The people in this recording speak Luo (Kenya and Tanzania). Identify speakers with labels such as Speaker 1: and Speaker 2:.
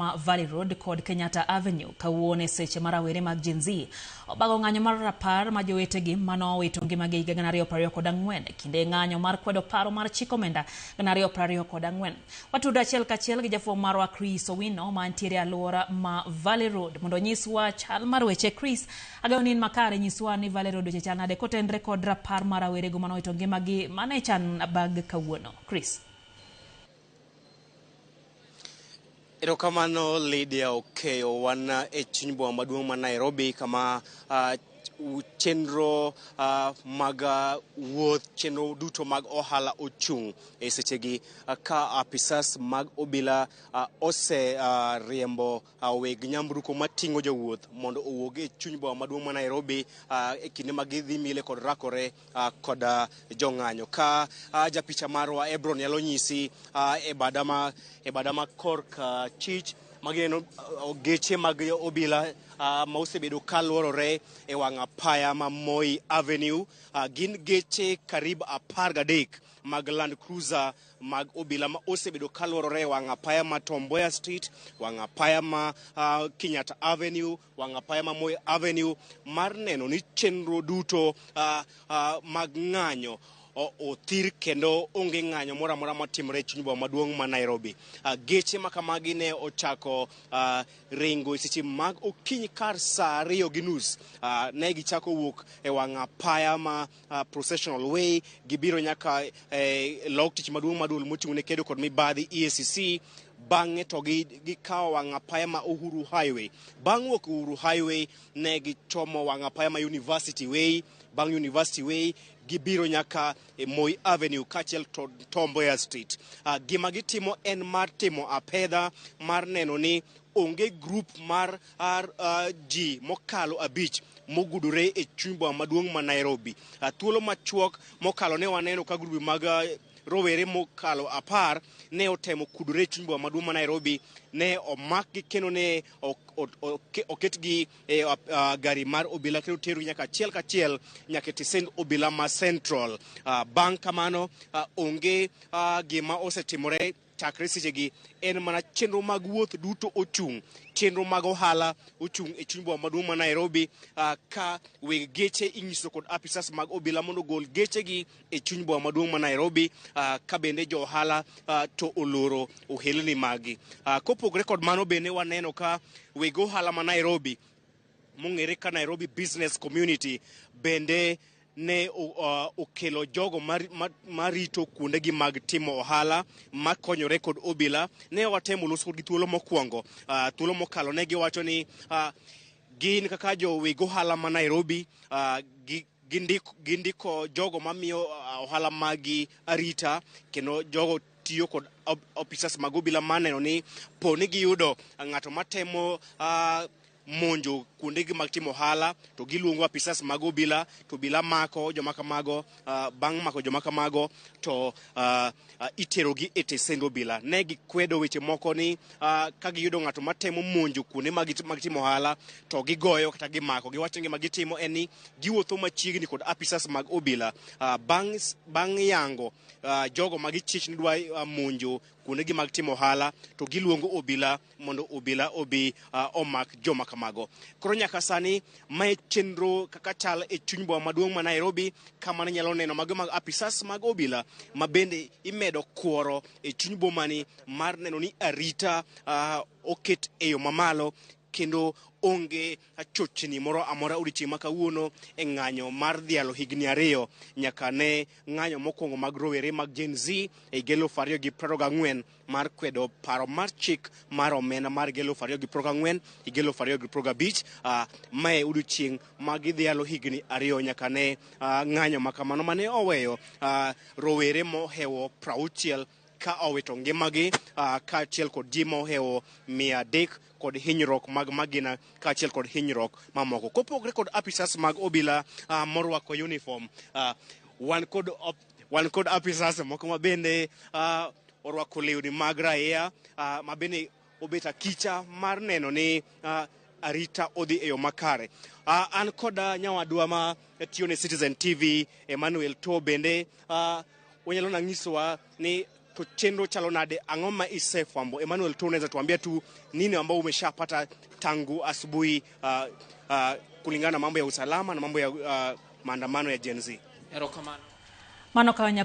Speaker 1: ma Valley Road kod Kenyatta Avenue kawuone seche marawere mag Gen Z obago ng'anyo mar rapar ma jowetegi mano owito ngimagi higa 2024 kinde ng'anyo mar kwedo paro mar chiko omenda 2024. Watudo achiel kachiel gi jafwambo marwa Chris Owino mantiere aluora ma Valley Road mondo nyiswa chal mar weche. Chris, agaonin makare nyiswa ni Valley Road weche chal nade kotenre kod rapar marawere go mano owito ngimagi mane chan bag kawuono. Chris.
Speaker 2: Erokamano Lydia Okeyo, wan e chuny boma maduong' ma Nairobi kama chenro mag wuoth, chenro duto mag ohala ochung' e sechegi ka apisas mag obila ose riembo weg nyamburko mating'o jowuoth mondo owuog e chuny boma maduong' ma Nairobi e kinde mag dhi mile kod rakore kod jong'anyo. Ka japicha marwa Ebron nyalo nyisi e badama korka chich mageno geche mag obila ma osebedo kaluorore e wang' apaya ma Moi Avenue. Gin geche karib 13 mag Land Cruiser mag obila ma osebedo kaluorore e wang' apaya ma Tom Mboya Street, wang' apaya ma Kenyatta Avenue, wang' apaya ma Moi Avenue, mar neno ni chenro duto mag ng'anyo othir kendo onge ng'anyo moro amora matimore e chuny boma maduong' ma Nairobi. Geche makamagi ne ochako ringo seche mag okinyi kar saa 2:30 ne gichako wuok e wang' apaya ma Processional Way, gibiro nyaka log tich maduong' madul mochung' ne kedo kod mibadhi EACC. Bang'e to gikawo wang' apaya ma Uhuru Highway. Bang' wuok Uhuru Highway ne gichomo wang' apaya ma University Way. Bang' University Way gibiro nyaka Moi Avenue kachiel to Tom Mboya Street. Gima gitimo en mar timo apedha mar neno ni onge group mar ji mokalo 5 mogudore e chuny boma maduong' ma Nairobi. Thuolo machuok mokalo ne waneno ka grupe mag rowere mokalo 10 ne otemo kudore chuny boma maduong' ma Nairobi, ne omakgi kendo ne oketgi e gari mar obila kendo teru nyaka achiel kachiel nyaka tisend obila ma Central. Bang' kamano onge gima osetimore chakre sechegi, en mana chenro mag wuoth duto ochung', chenro mag ohala ochung' e chuny boma maduong' ma Nairobi, ka weg geche inyiso kod apisas mag obila mondo gol gechegi e chuny boma maduong' ma Nairobi, ka bende jo ohala to oloro ohelni magi. Kopogre kod mano bende waneno ka weg ohala ma Nairobi mong'ere ka Nairobi Business Community bende ne okelo jogo marito kuondegi mag timo ohala makonyore kod obila. Ne watemo loso kodgi thuolo mokwongo, thuolo mokalo ne giwacho ni gin kaka jo weg ohala ma Nairobi gindiko jogo mamiyo ohala magi arita, kendo jogo tiyo kod officers mag obila maneno ni po ni giyudo ng'ato matemo monjo kuondegi mag timo ohala to giluongo apisas mag obila, to obila mako joma kamago. Bang' mako joma kamago to iterogi e tesend obila. Ne gikwedo weche moko ni ka giyudo ng'ato matemo monjo kuonde mag timo ohala to gigoyo kata gimako. Giwacho ni gima gitimo en ni giwuotho machiegni kod apisas mag obila, bang' yango jogo magichich ni dwa monjo kuondegi mag timo ohala to giluongo obila mondo obila obi omak joma kamago. Koro nyaka sani mae chenro kaka chal e chuny boma maduong' ma Nairobi, kama ne nyalo neno mago mag apisas mag obila ma bende imedo kuoro e chuny bomani mar neno ni arita oket e yo mamalo kendo onge chochni moro amora odiochieng' ma kawuono e ng'anyo mar dhialo higni 2 nyaka ne ng'anyo mokwongo mag rowere mag Gen Z e 2024 mar kwedo paro mar chik mar omenda mar 2024 e 2025. Mae odiochieng' mag dhialo higni 2 nyaka ne ng'anyo makamano mane oweyo rowere mohewo 60 ka owito ngimagi, kaachiel kod ji mohewo 300 kod hinyruok mag magina kaachiel kod hinyruok mamoko. Kopogre kod apisas mag obila morwako uniform, wan kod apisas moko ma bende orwako lewni mag raia, ma bende obet akicha mar neno ni arita odhi e yo makare. An kod nyawadwa ma tiyo ne Citizen TV, Emmanuel To, bende onyalo nyisowa ni to chenro chalo nade, ang'o ma isefwambo? Emmanuel, tu unaweza tuambia tu nini ambao umeshapata tangu asubuhi kulingana na mambo ya usalama na mambo ya maandamano ya Gen Z?
Speaker 1: Mano kawanya